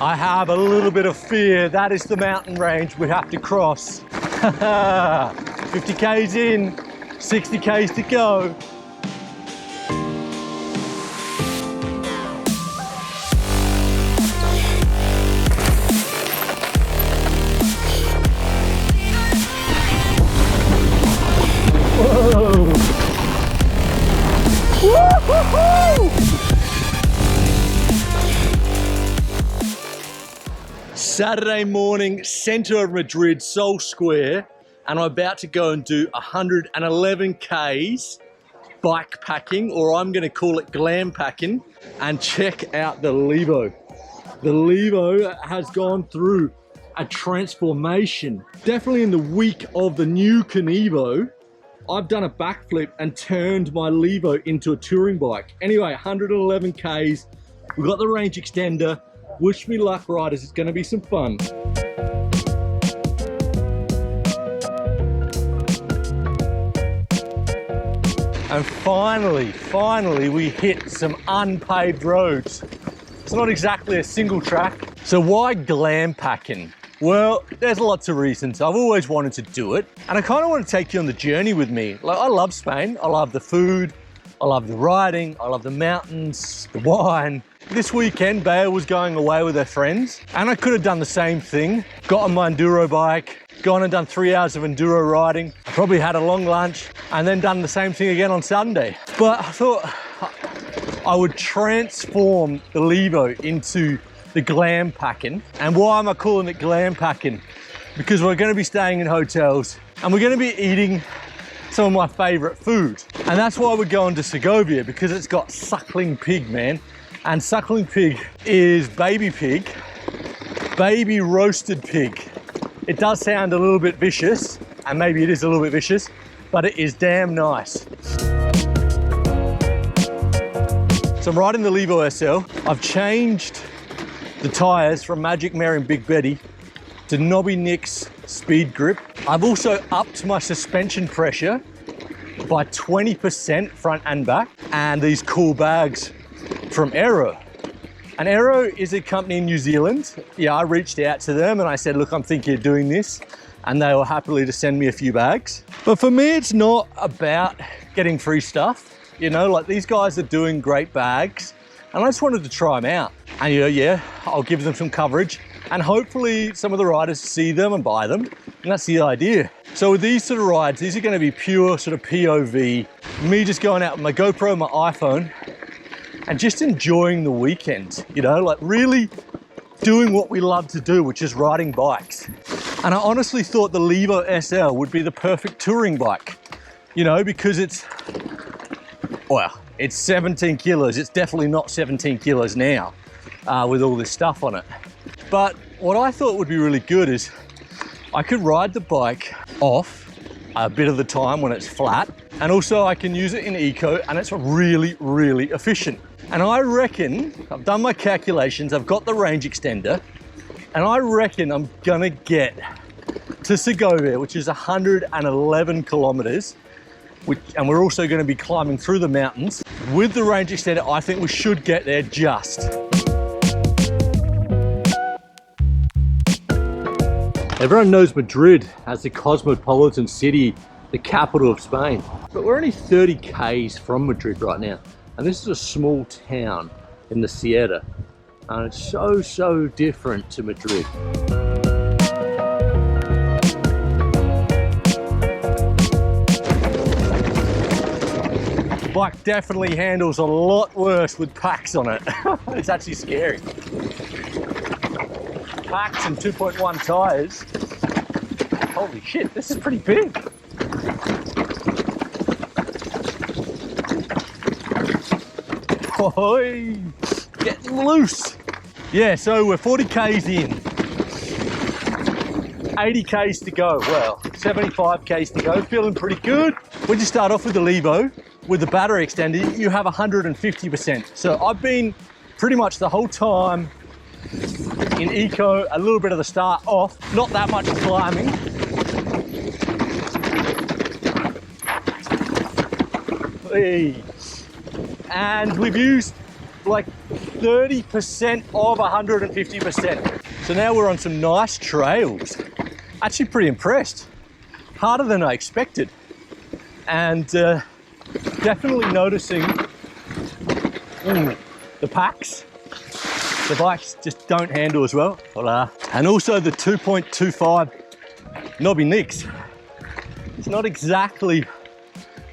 I have a little bit of fear. That is the mountain range we have to cross. 50 Ks in, 60 Ks to go. Whoa! Woo-hoo-hoo! Saturday morning, center of Madrid, Sol Square, and I'm about to go and do 111 Ks bike packing, or I'm gonna call it glam packing, and check out the Levo. The Levo has gone through a transformation. Definitely in the week of the new Evo, I've done a backflip and turned my Levo into a touring bike. Anyway, 111 Ks, we've got the range extender. Wish me luck, riders, it's gonna be some fun. And finally we hit some unpaved roads. It's not exactly a single track. So why glam packing? Well, there's lots of reasons. I've always wanted to do it, and I kind of want to take you on the journey with me. Like, I love Spain, I love the food, I love the riding, I love the mountains, the wine. This weekend, Bea was going away with her friends, and I could have done the same thing. Got on my enduro bike, gone and done 3 hours of enduro riding, probably had a long lunch, and then done the same thing again on Sunday. But I thought I would transform the Levo into the glam packing. And why am I calling it glam packing? Because we're going to be staying in hotels, and we're going to be eating some of my favorite food. And that's why we're going to Segovia, because it's got suckling pig, man. And suckling pig is baby pig, baby roasted pig. It does sound a little bit vicious, and maybe it is a little bit vicious, but it is damn nice. So I'm riding the Levo SL. I've changed the tires from Magic Mare and Big Betty to Nobby Nick's Speed Grip. I've also upped my suspension pressure by 20% front and back, and these cool bags from Aero. And Aero is a company in New Zealand. Yeah, I reached out to them and I said, look, I'm thinking of doing this, and they were happily to send me a few bags. But for me, it's not about getting free stuff. You know, like, these guys are doing great bags, and I just wanted to try them out. And you know, yeah, I'll give them some coverage, and hopefully some of the riders see them and buy them, and that's the idea. So with these sort of rides, these are going to be pure sort of POV, me just going out with my GoPro, my iPhone, and just enjoying the weekend, you know, like really doing what we love to do, which is riding bikes. And I honestly thought the Levo SL would be the perfect touring bike, you know, because it's, well, it's 17 kilos. It's definitely not 17 kilos now with all this stuff on it. But what I thought would be really good is I could ride the bike off a bit of the time when it's flat, and also I can use it in eco, and it's really, really efficient. And I reckon, I've done my calculations, I've got the range extender, and I reckon I'm gonna get to Segovia, which is 111 kilometers, and we're also gonna be climbing through the mountains. With the range extender, I think we should get there just. Everyone knows Madrid as the cosmopolitan city, the capital of Spain. But we're only 30 Ks from Madrid right now. And this is a small town in the Sierra. And it's so different to Madrid. The bike definitely handles a lot worse with packs on it. It's actually scary. Packs and 2.1 tires. Holy shit, this is pretty big. Oi, getting loose. Yeah, so we're 40 Ks in. 80 Ks to go. Well, 75 Ks to go. Feeling pretty good. When you start off with the Levo, with the battery extender, you have 150%. So I've been pretty much the whole time in eco, a little bit of the start off, not that much climbing. Hey. And we've used like 30% of 150%. So now we're on some nice trails. Actually pretty impressed. Harder than I expected. And definitely noticing the packs. The bikes just don't handle as well. Voila. And also the 2.25 knobby nicks. It's not exactly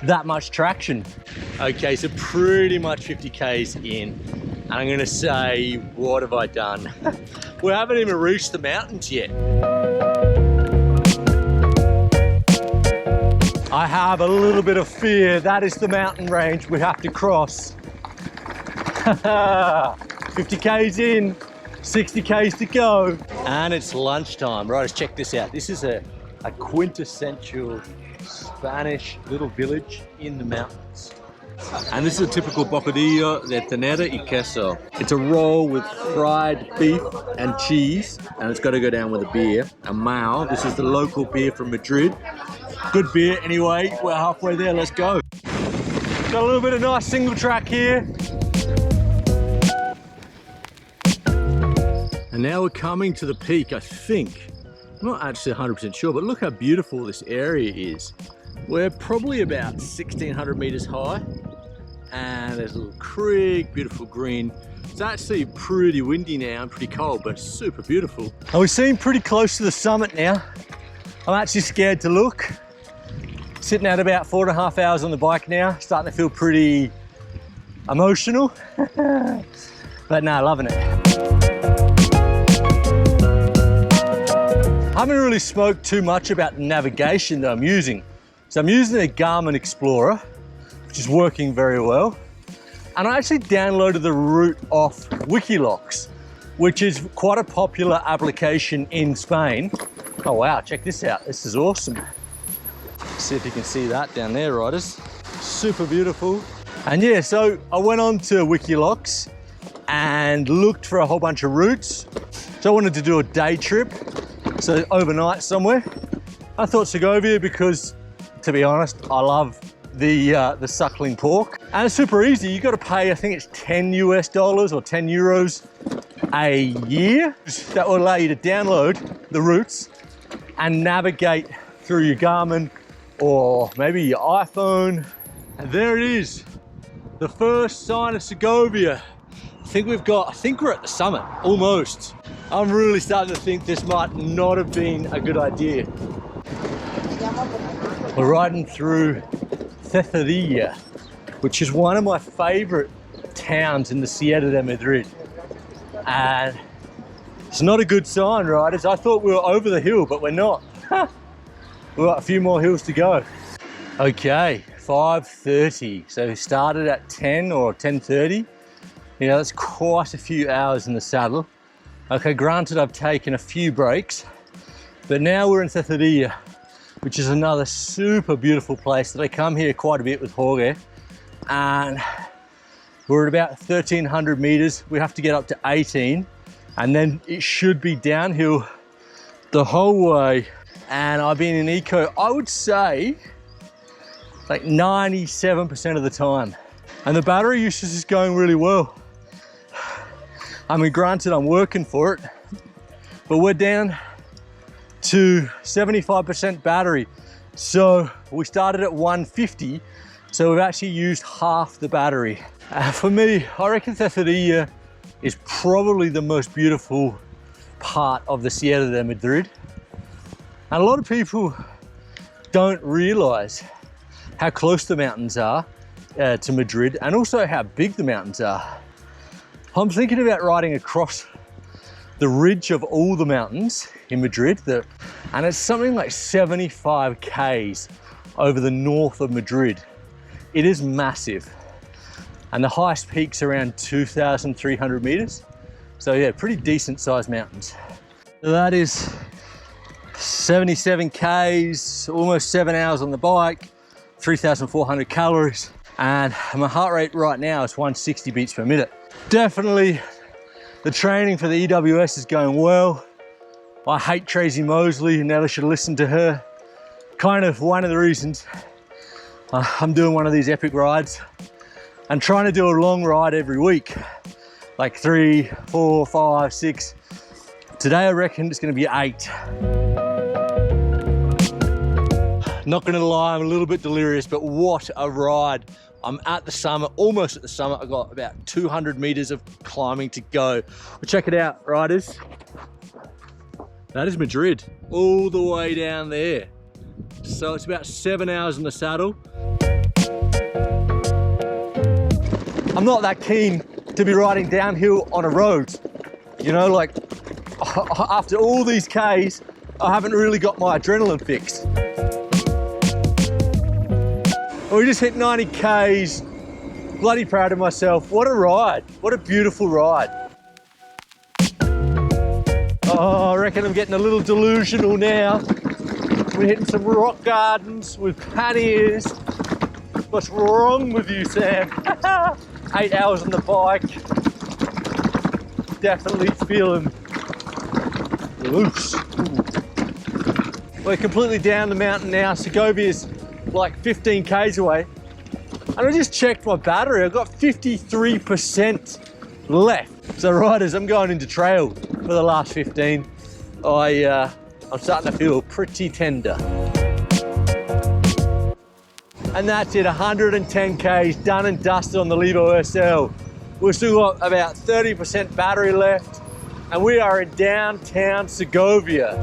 that much traction. Okay, so pretty much 50 Ks in. And I'm gonna say, what have I done? We haven't even reached the mountains yet. I have a little bit of fear. That is the mountain range we have to cross. 50 Ks in, 60 Ks to go. And it's lunchtime. Right, let's check this out. This is a quintessential Spanish little village in the mountains. And this is a typical bocadillo de ternera y queso. It's a roll with fried beef and cheese, and it's got to go down with a beer. A Mao, this is the local beer from Madrid. Good beer anyway. We're halfway there, let's go. Got a little bit of nice single track here. And now we're coming to the peak, I think. I'm not actually 100% sure, but look how beautiful this area is. We're probably about 1,600 meters high, and there's a little creek, beautiful green. It's actually pretty windy now and pretty cold, but it's super beautiful. And we seem pretty close to the summit now. I'm actually scared to look. Sitting at about 4.5 hours on the bike now, starting to feel pretty emotional. But no, loving it. I haven't really spoke too much about the navigation that I'm using. So I'm using a Garmin Explorer, which is working very well. And I actually downloaded the route off Wikilocs, which is quite a popular application in Spain. Oh wow, check this out. This is awesome. See if you can see that down there, riders. Super beautiful. And yeah, so I went on to Wikilocs and looked for a whole bunch of routes. So I wanted to do a day trip. So overnight somewhere. I thought Segovia because, to be honest, I love the suckling pork. And it's super easy. You got to pay, I think it's $10 or 10 euros a year. That will allow you to download the routes and navigate through your Garmin or maybe your iPhone. And there it is, the first sign of Segovia. I think we're at the summit, almost. I'm really starting to think this might not have been a good idea. We're riding through Segovia, which is one of my favorite towns in the Sierra de Madrid. And it's not a good sign, riders. I thought we were over the hill, but we're not. We've got a few more hills to go. Okay, 5:30. So we started at 10 or 10:30. You know, that's quite a few hours in the saddle. Okay, granted I've taken a few breaks, but now we're in Segovia, which is another super beautiful place that I come here quite a bit with Jorge. And we're at about 1,300 meters. We have to get up to 18, and then it should be downhill the whole way. And I've been in eco, I would say, like 97% of the time. And the battery usage is going really well. I mean, granted, I'm working for it, but we're down to 75% battery. So we started at 150, so we've actually used half the battery. For me, I reckon Segovia is probably the most beautiful part of the Sierra de Madrid. And a lot of people don't realize how close the mountains are to Madrid, and also how big the mountains are. I'm thinking about riding across the ridge of all the mountains in Madrid, and it's something like 75 Ks over the north of Madrid. It is massive, and the highest peak's around 2,300 meters. So yeah, pretty decent sized mountains. So that is 77 Ks, almost 7 hours on the bike, 3,400 calories, and my heart rate right now is 160 beats per minute. Definitely the training for the EWS is going well. I hate Tracy Mosley, you never should listen to her. Kind of one of the reasons I'm doing one of these epic rides and trying to do a long ride every week. like 3, 4, 5, 6. Today I reckon it's gonna be 8. Not gonna lie, I'm a little bit delirious, but what a ride. I'm at the summit, almost at the summit. I've got about 200 meters of climbing to go. Well, check it out, riders. That is Madrid, all the way down there. So it's about 7 hours in the saddle. I'm not that keen to be riding downhill on a road. You know, like after all these Ks, I haven't really got my adrenaline fix. We just hit 90 Ks. Bloody proud of myself. What a ride. What a beautiful ride. Oh, I reckon I'm getting a little delusional now. We're hitting some rock gardens with panniers. What's wrong with you, Sam? 8 hours on the bike. Definitely feeling loose. Ooh. We're completely down the mountain now. Segovia's like 15 Ks away. And I just checked my battery. I've got 53% left. So riders, I'm going into trail for the last 15. I'm starting to feel pretty tender. And that's it, 110 Ks done and dusted on the Levo SL. We've still got about 30% battery left, and we are in downtown Segovia.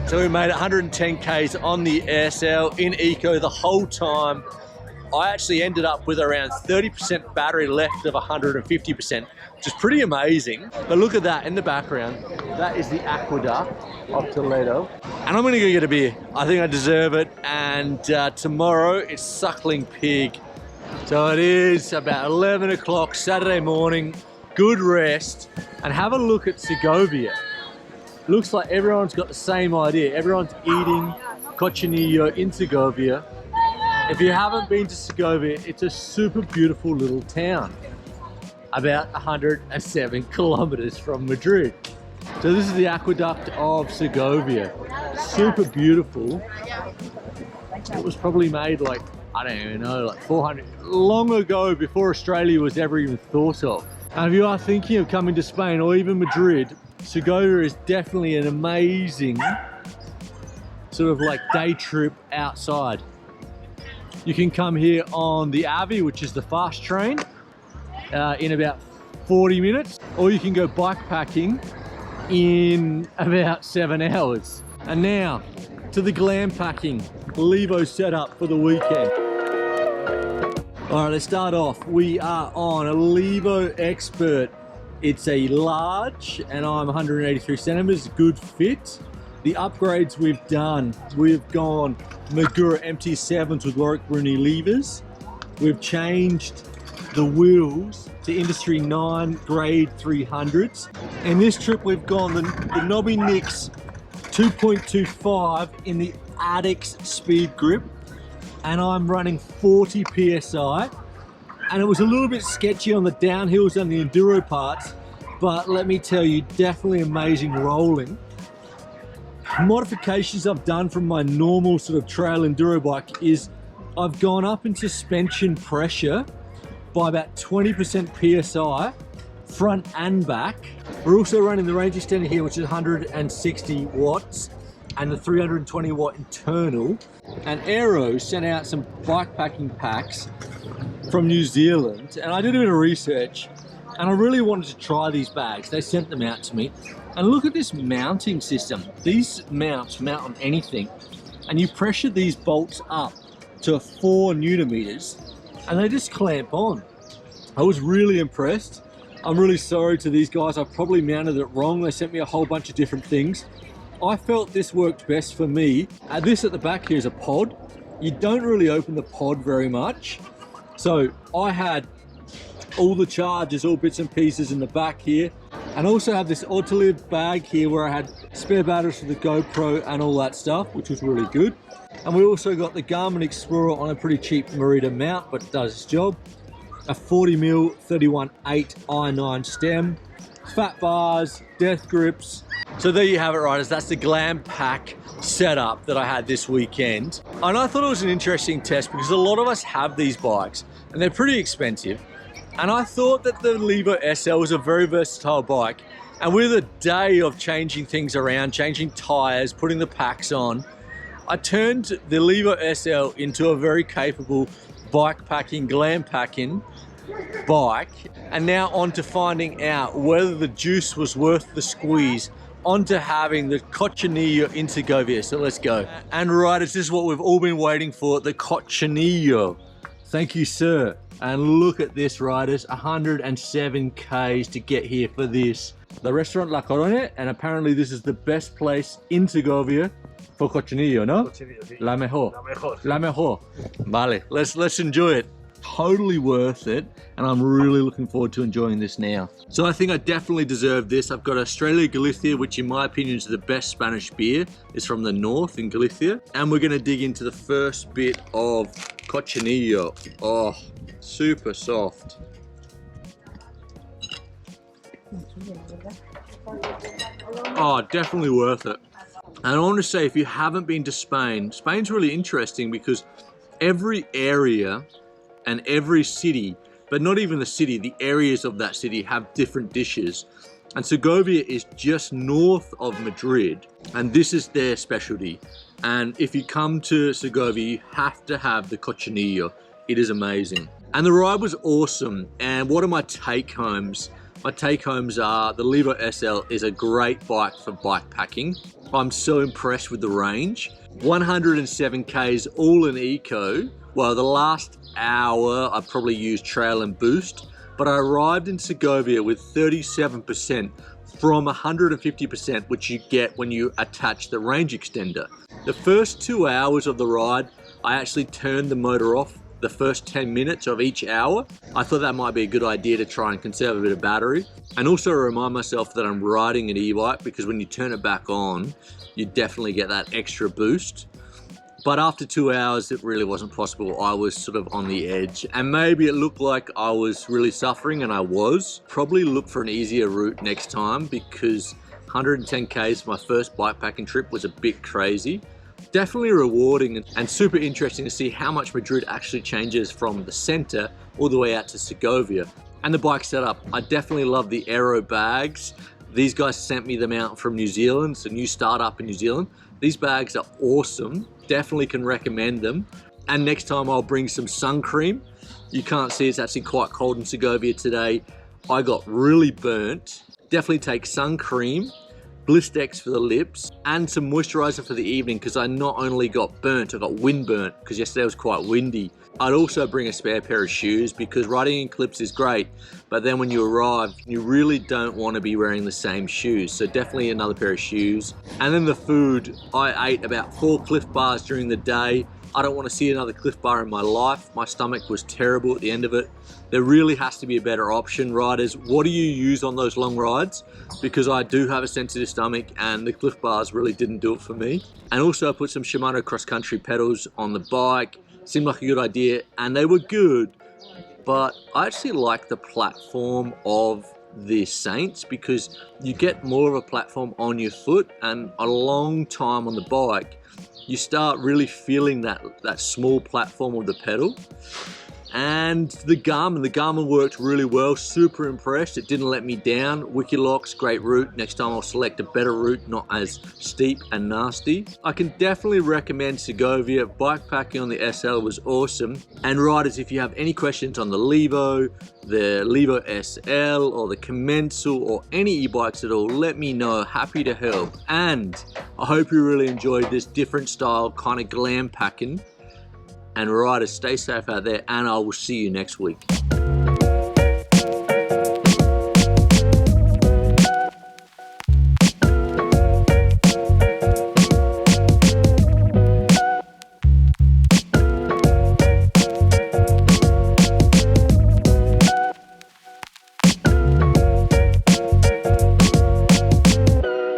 So we made 110 Ks on the SL in eco the whole time. I actually ended up with around 30% battery left of 150%, which is pretty amazing. But look at that in the background. That is the Aqueduct of Toledo. And I'm gonna go get a beer. I think I deserve it. And tomorrow it's Suckling Pig. So it is about 11 o'clock Saturday morning, good rest, and have a look at Segovia. Looks like everyone's got the same idea. Everyone's eating cochinillo in Segovia. If you haven't been to Segovia, it's a super beautiful little town, about 107 kilometers from Madrid. So this is the Aqueduct of Segovia. Super beautiful. It was probably made like, I don't even know, like 400, long ago, before Australia was ever even thought of. And if you are thinking of coming to Spain or even Madrid, Segovia is definitely an amazing sort of like day trip outside. You can come here on the AVI, which is the fast train, in about 40 minutes, or you can go bikepacking in about 7 hours. And now to the glam packing Levo setup for the weekend. All right, let's start off. We are on a Levo Expert. It's a large, and I'm 183 centimeters, good fit. The upgrades we've done, we've gone Magura MT7s with Lorik Bruni levers. We've changed the wheels to Industry 9 grade 300s. And this trip we've gone the Nobby Nix 2.25 in the Addix speed grip. And I'm running 40 PSI. And it was a little bit sketchy on the downhills and the enduro parts, but let me tell you, definitely amazing rolling. Modifications I've done from my normal sort of trail enduro bike is I've gone up in suspension pressure by about 20% PSI, front and back. We're also running the range extender here, which is 160 watts, and the 320 watt internal. And Aero sent out some bikepacking packs from New Zealand, and I did a bit of research, and I really wanted to try these bags. They sent them out to me, and look at this mounting system. These mounts mount on anything, and you pressure these bolts up to 4 newton-meters, and they just clamp on. I was really impressed. I'm really sorry to these guys. I probably mounted it wrong. They sent me a whole bunch of different things. I felt this worked best for me. This at the back here is a pod. You don't really open the pod very much. So I had all the chargers, all bits and pieces in the back here, and also have this Autoliv bag here where I had spare batteries for the GoPro and all that stuff, which was really good. And we also got the Garmin Explorer on a pretty cheap Merida mount, but it does its job. A 40mm 31.8 i9 stem, fat bars, death grips. So there you have it, riders. That's the glam pack setup that I had this weekend. And I thought it was an interesting test because a lot of us have these bikes. and they're pretty expensive. And I thought that the Levo SL was a very versatile bike. And with a day of changing things around, changing tires, putting the packs on, I turned the Levo SL into a very capable bike packing, glam packing bike. And now on to finding out whether the juice was worth the squeeze, onto having the Cocinillo in Segovia. So let's go. And riders, this is what we've all been waiting for, the Cocinillo. Thank you, sir. And look at this, riders, 107 Ks to get here for this. The restaurant La Corona, and apparently this is the best place in Segovia for Cocinillo, no? Cocinillo, sí. La mejor. La mejor. La mejor. Vale, let's enjoy it. Totally worth it, and I'm really looking forward to enjoying this now. So I think I definitely deserve this. I've got Australia Galicia, which in my opinion is the best Spanish beer. It's from the north in Galicia. And we're gonna dig into the first bit of Cocinillo. Oh, super soft. Oh, definitely worth it. And I want to say, if you haven't been to Spain, Spain's really interesting because every area and every city, but not even the city, the areas of that city have different dishes. And Segovia is just north of Madrid, and this is their specialty. And if you come to Segovia, you have to have the Cocinillo. It is amazing. And the ride was awesome. And what are my take homes? My take homes are the Levo SL is a great bike for bike packing. I'm so impressed with the range. 107 Ks all in eco. Well, the last hour I probably used trail and boost, but I arrived in Segovia with 37% from 150%, which you get when you attach the range extender. The first 2 hours of the ride, I actually turned the motor off the first 10 minutes of each hour. I thought that might be a good idea to try and conserve a bit of battery, and also remind myself that I'm riding an e-bike, because when you turn it back on, you definitely get that extra boost. But after 2 hours, it really wasn't possible. I was sort of on the edge, and maybe it looked like I was really suffering, and I was. Probably look for an easier route next time, because 110 Ks for my first bikepacking trip was a bit crazy. Definitely rewarding and super interesting to see how much Madrid actually changes from the center all the way out to Segovia. And the bike setup, I definitely love the aero bags. These guys sent me them out from New Zealand. It's a new startup in New Zealand. These bags are awesome. Definitely can recommend them. And next time I'll bring some sun cream. You can't see, it's actually quite cold in Segovia today. I got really burnt. Definitely take sun cream, Blistex for the lips, and some moisturizer for the evening, because I not only got burnt, I got wind burnt because yesterday was quite windy. I'd also bring a spare pair of shoes, because riding in clips is great, but then when you arrive, you really don't want to be wearing the same shoes. So definitely another pair of shoes. And then the food, I ate about 4 Cliff Bars during the day. I don't want to see another Cliff Bar in my life. My stomach was terrible at the end of it. There really has to be a better option, riders. What do you use on those long rides? Because I do have a sensitive stomach, and the Cliff Bars really didn't do it for me. And also I put some Shimano cross-country pedals on the bike. Seemed like a good idea, and they were good. But I actually like the platform of the Saints, because you get more of a platform on your foot, and a long time on the bike, you start really feeling that small platform of the pedal. And the Garmin worked really well, super impressed. It didn't let me down. Wikilocks, great route. Next time I'll select a better route, not as steep and nasty. I can definitely recommend Segovia. Bikepacking on the SL was awesome. And riders, if you have any questions on the Levo SL, or the Commensal, or any e-bikes at all, let me know, happy to help. And I hope you really enjoyed this different style kind of glam packing. And riders, stay safe out there, and I will see you next week.